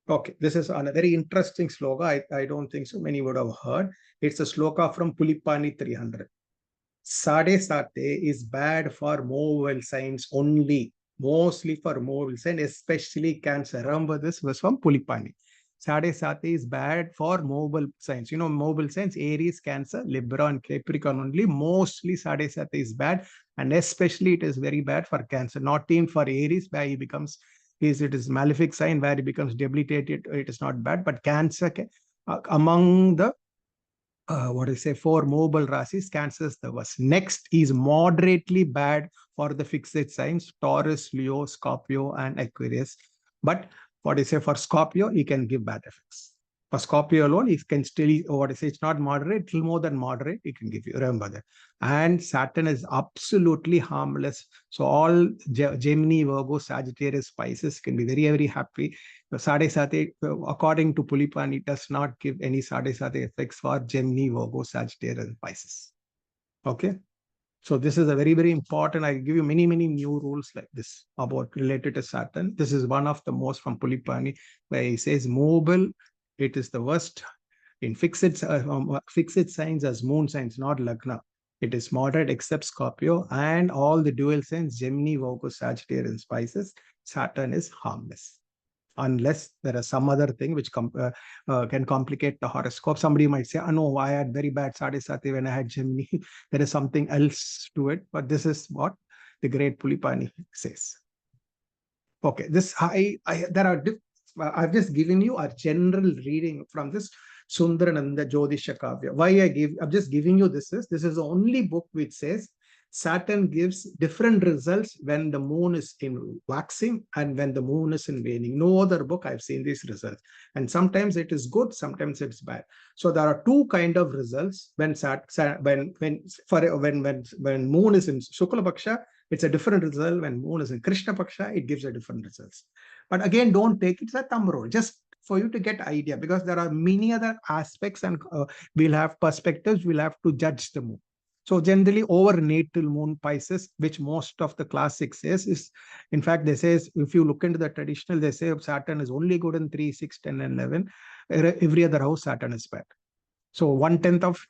Okay, this is a very interesting sloka. I don't think so many would have heard. It's a sloka from Pulipani 300. Sade Sate is bad for mobile signs only, mostly for mobile signs, especially Cancer. Remember, this was from Pulipani. Sade Sate is bad for mobile signs. You know, mobile signs, Aries, Cancer, Libra, and Capricorn only. Mostly Sade Sate is bad, and especially it is very bad for Cancer. Not even for Aries, where he becomes, it is malefic sign, where he becomes debilitated. It is not bad, but Cancer, among the what I say, for mobile rasis, Cancer is the worst. Next is moderately bad for the fixed signs, Taurus, Leo, Scorpio, and Aquarius. But what I say, for Scorpio, he can give bad effects. For Scorpio alone, he can still, what I say, it's not moderate, little more than moderate, he can give you. Remember that. And Saturn is absolutely harmless. So all Gemini, Virgo, Sagittarius, Pisces can be very, very happy. Sade Sate, according to Pulipani, does not give any Sade Sate effects for Gemini, Virgo, Sagittarius, and Pisces. Okay. So this is a very, very important. I give you many, many new rules like this about related to Saturn. This is one of the most from Pulipani, where he says mobile, it is the worst. In fixed signs as moon signs, not Lagna. It is moderate except Scorpio, and all the dual signs, Gemini, Virgo, Sagittarius, and Pisces, Saturn is harmless. Unless there is some other thing which can complicate the horoscope. Somebody might say, oh, no, I had very bad Sadhisati when I had Gemini. There is something else to it. But this is what the great Pulipani says. Okay, this I've just given you a general reading from this Sundarananda Jyotisha Kavya. Why I'm just giving you this is the only book which says Saturn gives different results when the moon is in waxing and when the moon is in waning. No other book I've seen these results. And sometimes it is good, sometimes it's bad. So there are two kind of results when moon is in Shukla Paksha, it's a different result. When moon is in Krishna Paksha, it gives a different results. But again, don't take it as a thumb rule. Just for you to get idea, because there are many other aspects and we'll have perspectives, we'll have to judge the moon. So generally over natal moon Pisces, which most of the classics says is, in fact, they say, if you look into the traditional, they say Saturn is only good in 3, 6, 10, and 11. Every other house, Saturn is bad. So 1/10 of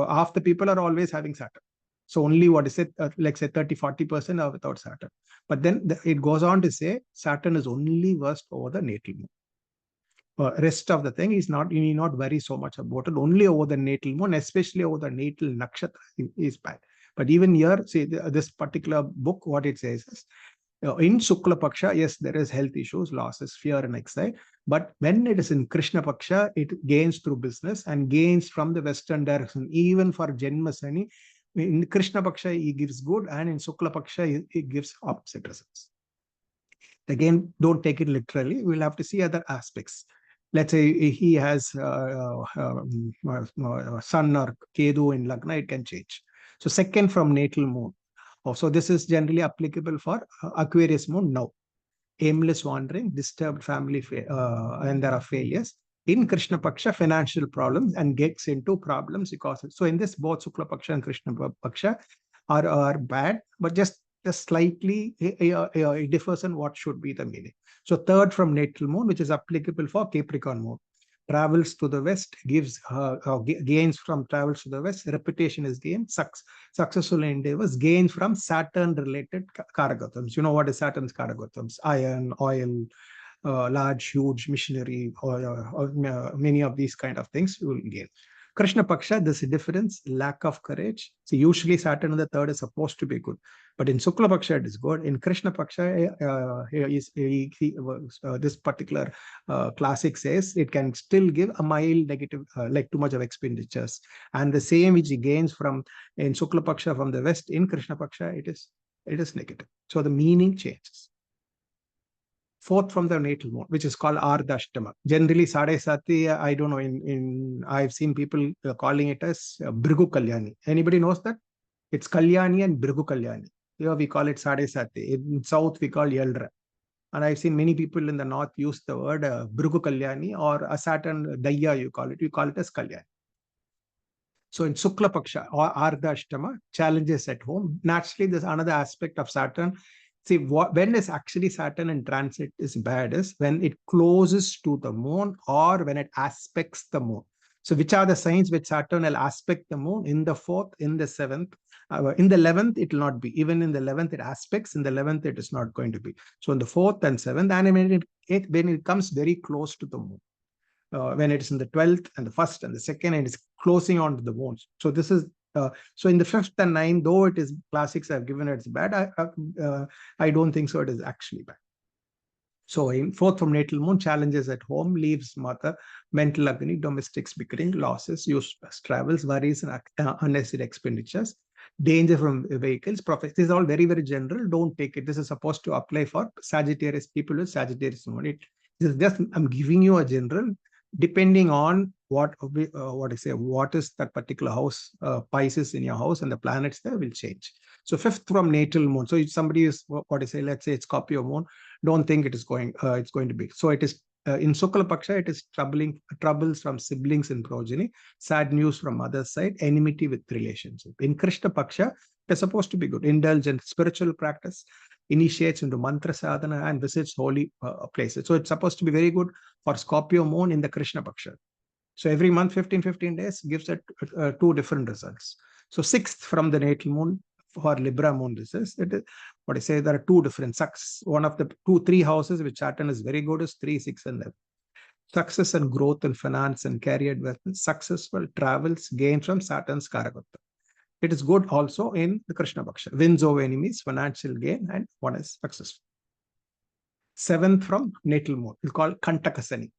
half the people are always having Saturn. So only what is it, like say 30, 40% are without Saturn. But then it goes on to say Saturn is only worst over the natal moon. Rest of the thing is not, you need not worry so much about it. Only over the natal moon, especially over the natal nakshatra is bad. But even here, see this particular book, what it says is, in Shukla Paksha, yes, there is health issues, losses, fear, and anxiety. But when it is in Krishna Paksha, it gains through business and gains from the Western direction. Even for Janmasani, in Krishna Paksha, he gives good, and in Shukla Paksha, he gives opposite results. Again, don't take it literally. We'll have to see other aspects. Let's say he has Sun or Kedu in Lagna, it can change. So second from natal moon. So this is generally applicable for Aquarius moon now. Aimless wandering, disturbed family, and there are failures. In Krishna Paksha, financial problems, and gets into problems because. So in this, both Shukla Paksha and Krishna Paksha are bad, but just slightly it differs in what should be the meaning. So third from natal moon, which is applicable for Capricorn moon. Travels to the west, gives gains from travels to the west, reputation is gained, successful endeavors, gains from Saturn related karagathams. You know what is Saturn's karagathams? Iron, oil, large, huge machinery, or many of these kind of things you will gain. Krishna Paksha, there's a difference, lack of courage. So usually Saturn in the third is supposed to be good. But in Shukla Paksha, it is good. In Krishna Paksha, this particular classic says it can still give a mild negative, like too much of expenditures. And the same which he gains from in Shukla Paksha from the west, in Krishna Paksha, it is negative. So the meaning changes. Fourth from the natal moon, which is called Ardhashtama. Generally, Sade Sati, I don't know, I've seen people calling it as Bhrigu Kalyani. Anybody knows that? It's Kalyani and Bhrigu Kalyani. Here we call it Sade Sati. In South, we call Yeldra. And I've seen many people in the North use the word Bhrigu Kalyani, or a Saturn Daya, you call it as Kalyani. So in Shukla Paksha or Ardhashtama, challenges at home. Naturally, there's another aspect of Saturn. See, when is actually Saturn in transit is bad is when it closes to the moon or when it aspects the moon. So which are the signs which Saturn will aspect the moon? In the 4th, in the 7th, in the 11th, it will not be. Even in the 11th, it aspects. In the 11th, it is not going to be. So in the 4th and 7th, and when it comes very close to the moon, when it is in the 12th and the 1st and the 2nd, and it's closing on to the moon. So this is so in the 5th and 9th, though it is classics have given it's bad, I don't think so. It is actually bad. So in 4th from natal moon, challenges at home, leaves mother, mental agony, domestics bickering, losses, useless travels, worries, and unnecessary expenditures, danger from vehicles, profits. This is all very, very general. Don't take it. This is supposed to apply for Sagittarius people with Sagittarius moon. This is just, I'm giving you a general, depending on what is that particular house, Pisces in your house, and the planets there will change. So 5th from natal moon. So if somebody is let's say it's Scorpio moon, don't think it's going to be. So it is in Shukla Paksha, it is troubles from siblings and progeny, sad news from mother's side, enmity with relationship. In Krishna Paksha, it is supposed to be good. Indulgent spiritual practice, initiates into mantra sadhana and visits holy places. So it's supposed to be very good for Scorpio moon in the Krishna Paksha. So every month, 15 days gives it 2 different results. So 6th from the natal moon for Libra moon, this is there are 2 different success. One of the 3 houses which Saturn is very good is 3, 6, and 11. Success and growth in finance and career advancement, successful travels, gain from Saturn's Karagata. It is good also in the Krishna Paksha. Wins over enemies, financial gain, and one is successful. 7th from natal moon is called Kantakasani.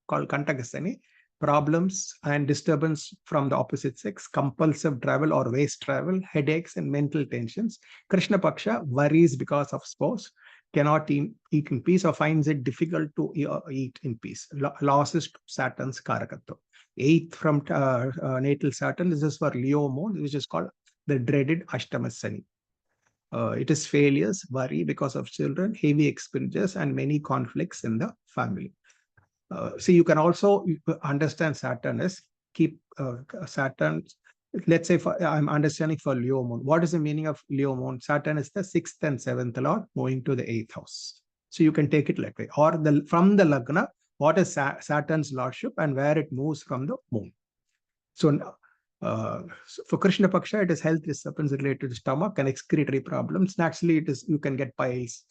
Problems and disturbance from the opposite sex, compulsive travel or waste travel, headaches and mental tensions. Krishna Paksha, worries because of spouse, cannot eat in peace or finds it difficult to eat in peace. Losses to Saturn's Karakatva. 8th from natal Saturn, this is for Leo moon, which is called the dreaded Ashtamasani. It is failures, worry because of children, heavy expenditures, and many conflicts in the family. So you can also understand Saturn as keep Saturn. Let's say I'm understanding for Leo moon. What is the meaning of Leo moon? Saturn is the 6th and 7th lord moving to the 8th house. So you can take it that way. Or from the Lagna, what is Saturn's lordship and where it moves from the moon. So for Krishna Paksha, it is health disturbance related to stomach and excretory problems. Naturally, you can get piles.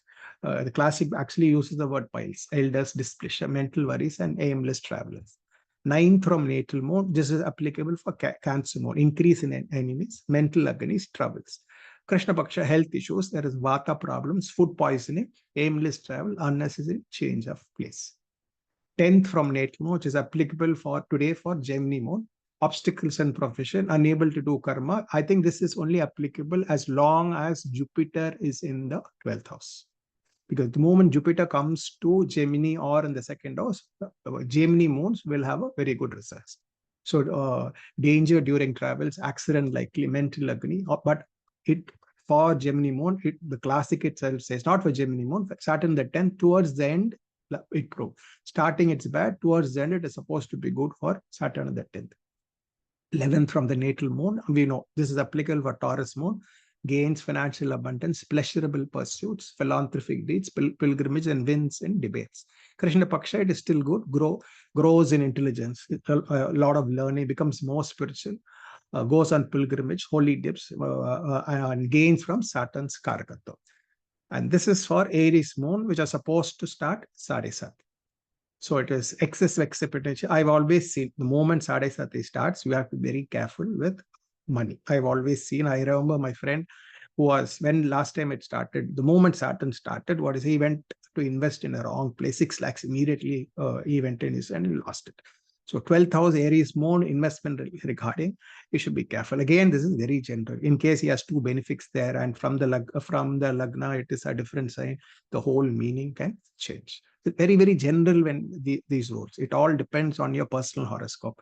The classic actually uses the word piles, elders, dysplesia, mental worries, and aimless travelers. 9th from natal moon, this is applicable for Cancer moon, increase in enemies, mental agonies, troubles. Krishna Paksha, health issues, there is Vata problems, food poisoning, aimless travel, unnecessary change of place. 10th from natal moon, which is applicable for today for Gemini moon, obstacles in profession, unable to do karma. I think this is only applicable as long as Jupiter is in the 12th house. Because the moment Jupiter comes to Gemini or in the 2nd house, Gemini moons will have a very good results. So danger during travels, accident likely, mental agony. But for Gemini moon, the classic itself says, not for Gemini moon, but Saturn the 10th, towards the end, it grows. Starting it's bad, towards the end it is supposed to be good for Saturn the 10th. 11th from the natal moon, we know this is applicable for Taurus moon. Gains, financial abundance, pleasurable pursuits, philanthropic deeds, pilgrimage, and wins in debates. Krishna Paksha, it is still good, grows in intelligence, a lot of learning, becomes more spiritual, goes on pilgrimage, holy dips, and gains from Saturn's Karakatva. And this is for Aries moon, which are supposed to start Sadesat. So it is excessive expectation. I've always seen the moment Sadesati starts, you have to be very careful with money. I've always seen, I remember my friend who was, when last time it started, the moment Saturn started, he went to invest in a wrong place, 6 lakhs immediately he went in and he lost it. So 12th house Aries moon, investment regarding, you should be careful. Again, this is very general. In case he has 2 benefics there and from the Lagna, it is a different sign, the whole meaning can change. It's very, very general when these rules. It all depends on your personal horoscope.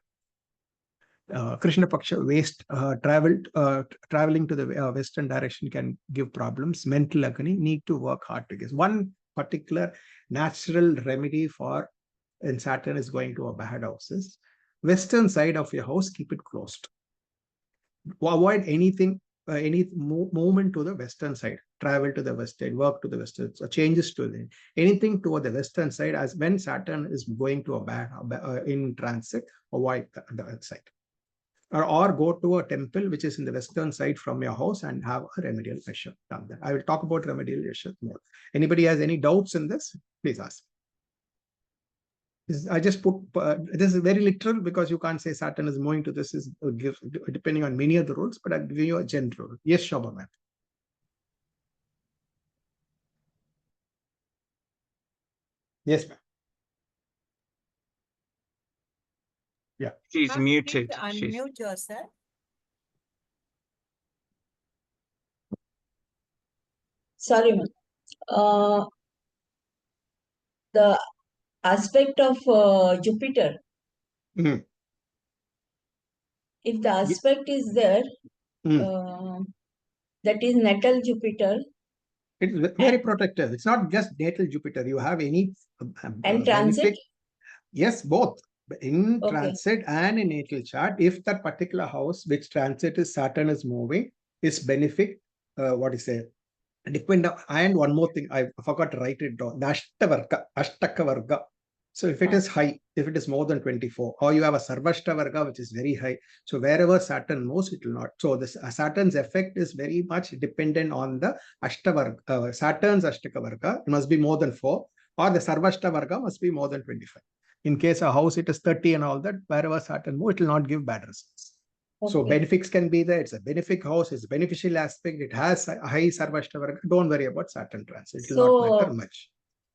Krishna Paksha, waste, traveling to the western direction can give problems. Mental agony, need to work hard to get. One particular natural remedy for when Saturn is going to a bad house is western side of your house, keep it closed. Avoid anything any movement to the western side, travel to the west side, work to the west side, so changes to the anything toward the western side. As when Saturn is going to a bad in transit, avoid the side. Or go to a temple which is in the western side from your house and have a remedial measure done there. I will talk about remedial measure more. Anybody has any doubts in this? Please ask. I just put this is very literal because you can't say Saturn is moving to this is depending on many of the rules, but I'll give you a general rule. Yes, Shobha ma'am. Yes, ma'am. Yeah. She's muted. Unmute yourself. Sorry, ma'am. The aspect of Jupiter. Mm. If the aspect is there, that is natal Jupiter. It's very protective. It's not just natal Jupiter. You have any and transit? Yes, both. In transit and in natal chart, if that particular house which transit is Saturn is moving, is benefic, what is it? Depend on, and one more thing, I forgot to write it down. Ashtaka Varga. So if it is high, if it is more than 24, or you have a Sarvashta Varga, which is very high. So wherever Saturn moves, it will not. So this Saturn's effect is very much dependent on the Ashtavarga, Saturn's Ashtaka Varga. It must be more than 4, or the Sarvashta Varga must be more than 25. In case a house, it is 30 and all that, wherever Saturn moves, it will not give bad results. So benefics can be there. It's a benefic house. It's a beneficial aspect. It has a high Sarvashta Varga. Don't worry about Saturn transit. It will not matter much.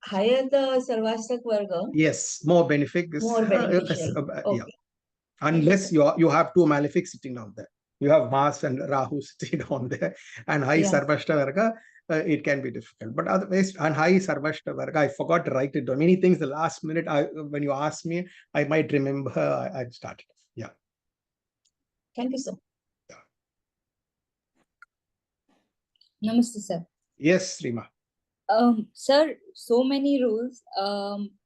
Higher the Sarvashta Varga. Yes, more benefic. More beneficial. Yeah. Unless you have two malefics sitting down there. You have Mars and Rahu sitting down there, and high Sarvashta Varga, it can be difficult. But otherwise, and high Sarvashta Varga, I forgot to write it down. Many things the last minute, when you ask me, I might remember. I started. Yeah. Thank you, sir. Yeah. Namaste, sir. Yes, Rima. Sir, so many rules.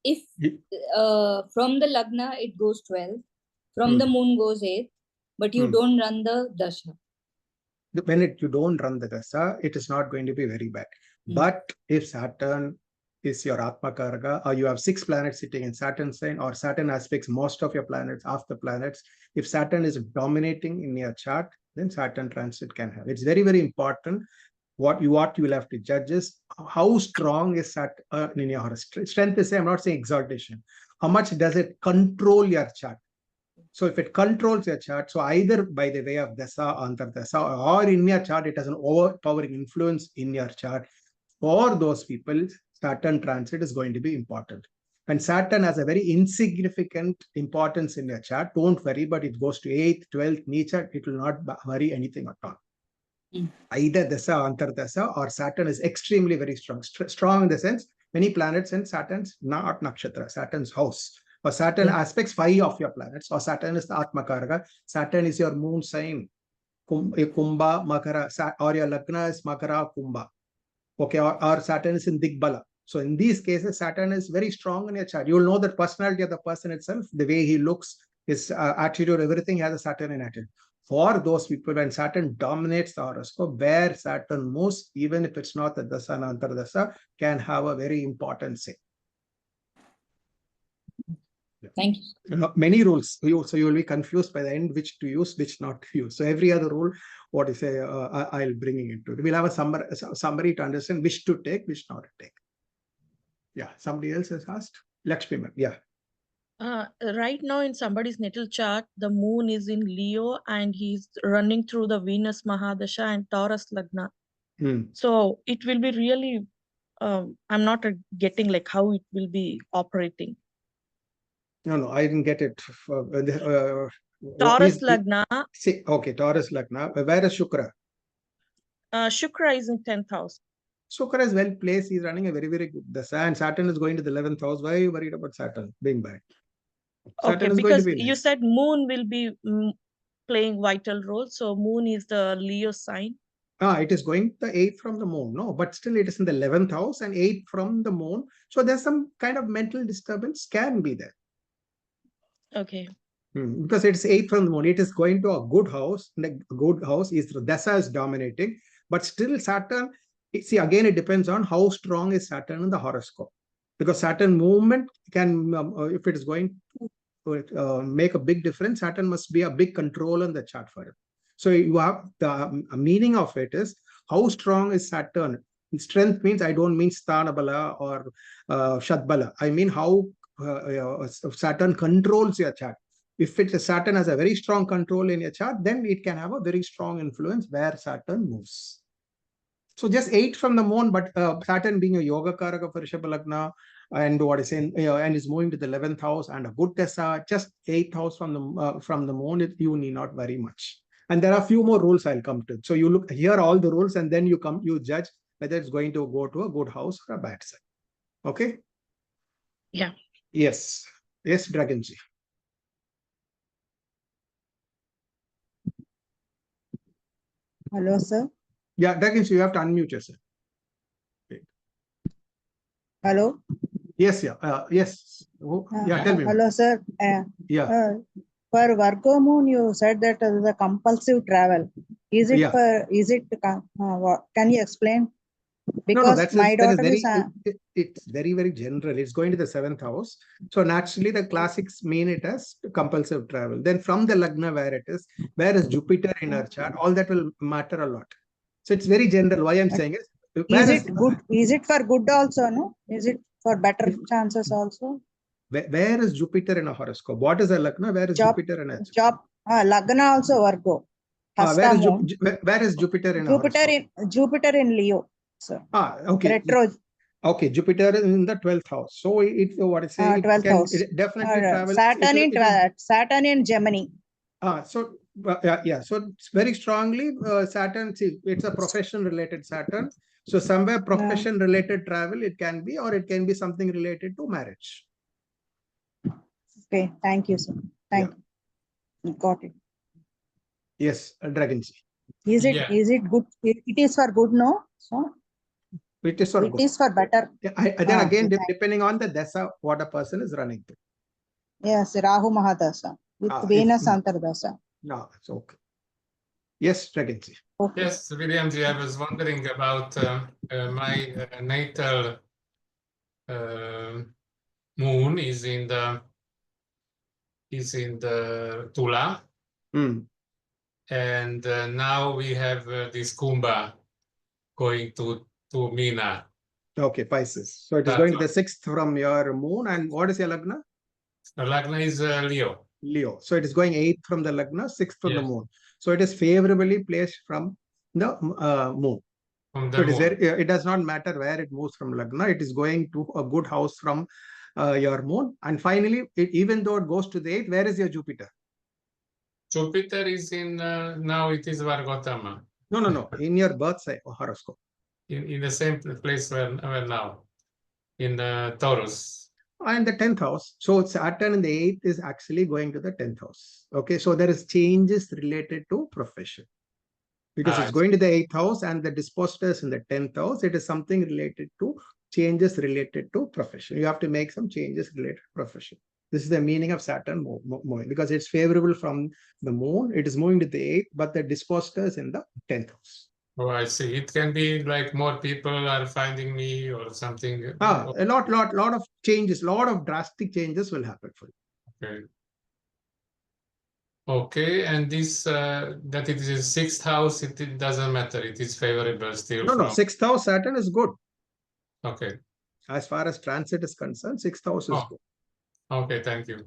If from the Lagna it goes 12, from the moon goes 8, but you don't run the Dasha. When you don't run the Dasha, it is not going to be very bad. But if Saturn is your Atma Karaka, or you have 6 planets sitting in Saturn sign, or Saturn aspects most of your planets, half the planets, if Saturn is dominating in your chart, then Saturn transit can have. It's very, very important. What you will have to judge is how strong is Saturn in your strength. Is, I'm not saying exaltation. How much does it control your chart? So if it controls your chart, so either by the way of Dasa, Antardasa, or in your chart, it has an overpowering influence in your chart. For those people, Saturn transit is going to be important. And Saturn has a very insignificant importance in your chart. Don't worry, but it goes to 8th, 12th, nature, it will not worry anything at all. Either Dasa, Antardasa, or Saturn is extremely very strong. Strong in the sense, many planets in Saturn's not nakshatra, Saturn's house. Or Saturn aspects 5 of your planets, or Saturn is the Atma Karaka. Saturn is your moon sign, Kumbha, Makara, or your Lagna is Makara, Kumbha. Okay, or Saturn is in Digbala. So in these cases, Saturn is very strong in your chart. You will know the personality of the person itself, the way he looks, his attitude, everything has a Saturn in attitude. For those people, when Saturn dominates the horoscope, where Saturn moves, even if it's not the Dasa and Antardasa, can have a very important say. Thank you. Many rules. So you will be confused by the end, which to use, which not to use. So every other rule, what you say, I'll bring it into it. We'll have a summary to understand which to take, which not to take. Yeah. Somebody else has asked. Lakshmi, yeah. Right now in somebody's natal chart, the moon is in Leo and he's running through the Venus Mahadasha and Taurus Lagna. So it will be really, I'm not getting like how it will be operating. No, I didn't get it. Taurus Lagna. See, okay, Taurus Lagna. Where is Shukra? Shukra is in 10th house. Shukra is well placed. He's running a very, very good Dasa, and Saturn is going to the 11th house. Why are you worried about Saturn being bad? Saturn okay, because you said moon will be playing vital role. So moon is the Leo sign. It is going the 8th from the moon. No, but still it is in the 11th house and 8th from the moon. So there's some kind of mental disturbance can be there. Okay. Because it's 8th from the moon, it is going to a good house. And a good house is Dasa is dominating, but still Saturn. See, again, it depends on how strong is Saturn in the horoscope. Because Saturn movement can, if it is going to make a big difference, Saturn must be a big control in the chart for it. So you have the meaning of it is how strong is Saturn. Strength means I don't mean Sthana Bala or Shadbala. I mean how Saturn controls your chart. If Saturn has a very strong control in your chart, then it can have a very strong influence where Saturn moves. So just 8 from the moon, but Saturn being a yoga karaka for Rishabha Lagna, and what is in, and is moving to the 11th house and a good Tessa, just 8th house from the moon, you need not very much. And there are a few more rules I'll come to. So you look here all the rules, and then you judge whether it's going to go to a good house or a bad side. Okay? Yeah. Yes. Yes, Dragonji. Hello, sir. Yeah, Dragonji, you have to unmute yourself. Hello. Yes, yeah. Yes. Yeah, tell me. Hello, sir. Yeah. For Virgo moon, you said that the compulsive travel. Is it can you explain? Because that's my daughter is it's very, very general. It's going to the 7th house. So naturally, the classics mean it as compulsive travel. Then from the Lagna where is Jupiter in our chart, all that will matter a lot. So it's very general. Why I'm saying is it good? Is it for good also? No? Is it for better chances also? Where is Jupiter in a horoscope? What is a Lagna? Where is Jupiter in a job? Lagna also Virgo. Where is Jupiter in a horoscope? Jupiter in Leo. Sir. Okay. Retro. Okay, Jupiter is in the 12th house. So it what is saying? 12th house. It definitely travel. Saturn in Gemini. So yeah. So it's very strongly Saturn. See, it's a profession related Saturn. So somewhere profession related travel it can be, or it can be something related to marriage. Okay, thank you, sir. Thank you. Got it. Yes, Dragonji. Is it good? It is for good, no? So it is for good. It is for better. Yeah, then again, depending on the dasa, what a person is running to. Yes, Rahu Mahadasa with Venus Antardasa. No, it's okay. Yes, Dragonji. Okay. Yes, Williamji, I was wondering about my natal moon is in the Tula. And now we have this Kumbha going to Meena. Okay, Pisces. So it is going to the 6th from your moon. And what is your Lagna? Lagna is Leo. Leo. So it is going 8th from the Lagna, 6th from the moon. So it is favorably placed from the moon. It does not matter where it moves from Lagna. It is going to a good house from your moon. And finally, even though it goes to the 8th, where is your Jupiter? Jupiter is in, now it is Vargotama. No. In your birth horoscope. In the same place where now, in Taurus. And the 10th house. So Saturn in the 8th is actually going to the 10th house. Okay, so there is changes related to profession. Because it's going to the 8th house and the dispositors in the 10th house. It is something related to changes related to profession. You have to make some changes related to profession. This is the meaning of Saturn moving because it's favorable from the moon. It is moving to the 8th, but the dispositors in the 10th house. Oh, I see. It can be like more people are finding me or something. A lot of changes, lot of drastic changes will happen for you. Okay. Okay, and this that it is 6th house, it doesn't matter. It is favorable still. No, 6th house Saturn is good. Okay. As far as transit is concerned, 6th house is good. Okay, thank you.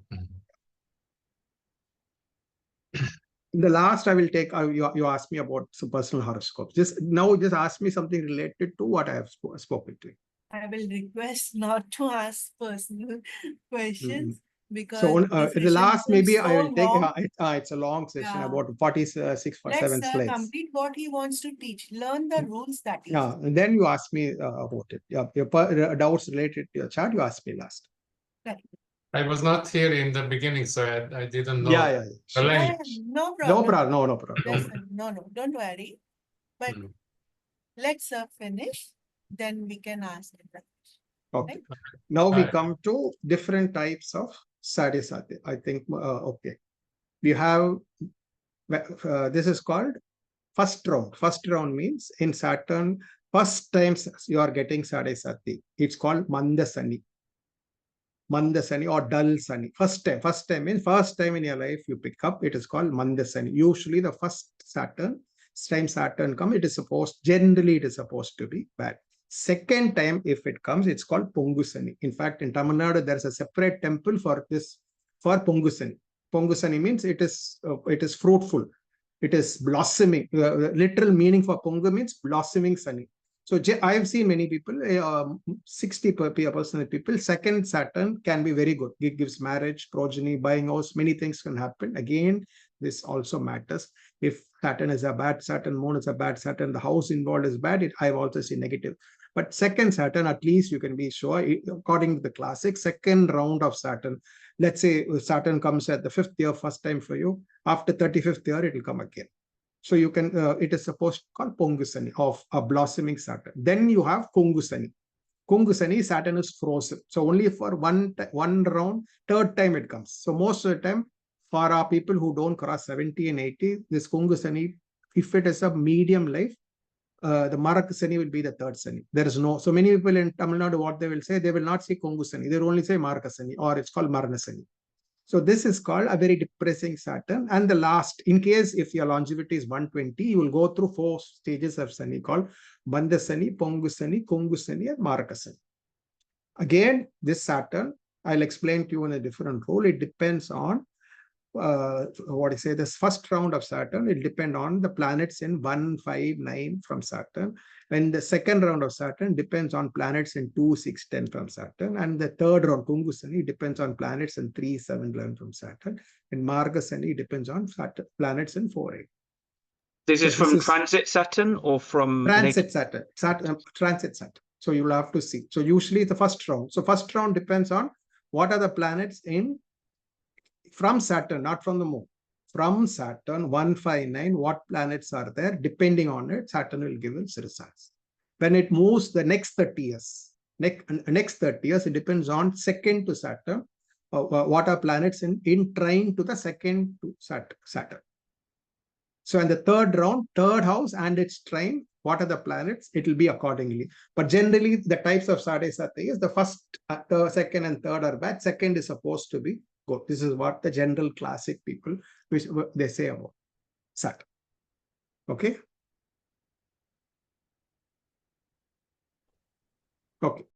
In the last, I will take, you asked me about some personal horoscopes. Just ask me something related to what I have spoken to you. I will request not to ask personal questions because the last maybe I will take, it's a long session, about 46 for 7 slides. Let's complete what he wants to teach. Learn the rules that he and then you ask me about it. Your doubts related to your chart, you asked me last. Right. I was not here in the beginning, so I didn't know. No problem. No problem. Listen, no, don't worry. But let's finish, then we can ask the question. Okay. Right? Now we come to different types of sadisati. I think, okay. You have, this is called first round. First round means in Saturn, first times you are getting Sade Sati. It's called Mandasani. Mandasani or dull Sani. First time means first time in your life you pick up, it is called Mandasani. Usually the first time Saturn comes, generally it is supposed to be bad. Second time, if it comes, it's called Pongusani. In fact, in Tamil Nadu, there's a separate temple for this, for Pongusani. Pongusani means it is fruitful. It is blossoming. Literal meaning for Pongu means blossoming Sani. So I have seen many people, 60% of people, second Saturn can be very good. It gives marriage, progeny, buying house, many things can happen. Again, this also matters. If Saturn is a bad Saturn, Moon is a bad Saturn, the house involved is bad, I've also seen negative. But second Saturn, at least you can be sure, according to the classic, second round of Saturn. Let's say Saturn comes at the 5th year, first time for you. After 35th year, it will come again. So you can, it is supposed to call Pongusani of a blossoming Saturn. Then you have Kongusani. Kongusani, Saturn is frozen. So only for one round, third time it comes. So most of the time, for our people who don't cross 70 and 80, this Kongusani, if it is a medium life, the Marakasani will be the third Sani. There is no, so many people in Tamil Nadu, what they will say, they will not say Kongusani, they will only say Marakasani, or it's called Maranasani. So this is called a very depressing Saturn. And the last, in case if your longevity is 120, you will go through 4 stages of Sani called Bandasani, Pongusani, Kongusani, and Marakasani. Again, this Saturn, I'll explain to you in a different role. It depends on this first round of Saturn, it depends on the planets in 1, 5, 9 from Saturn. And the second round of Saturn depends on planets in 2, 6, 10 from Saturn. And the third round, Kungusani, depends on planets in 3, 7, 11 from Saturn. And Margasani depends on planets in 4, 8. This is from transit Saturn or from transit Saturn? Transit Saturn. So you'll have to see. So usually the first round. So first round depends on what are the planets in from Saturn, not from the Moon. From Saturn, 159, what planets are there? Depending on it, Saturn will give its results. When it moves the next 30 years, next 30 years, it depends on second to Saturn. What are planets in trine to the second to Saturn. So in the third round, third house and its trine, what are the planets? It will be accordingly. But generally, the types of Sade Sati is the first, the second and third are bad. Second is supposed to be good. This is what the general classic people, which they say about Saturn. Okay. Okay.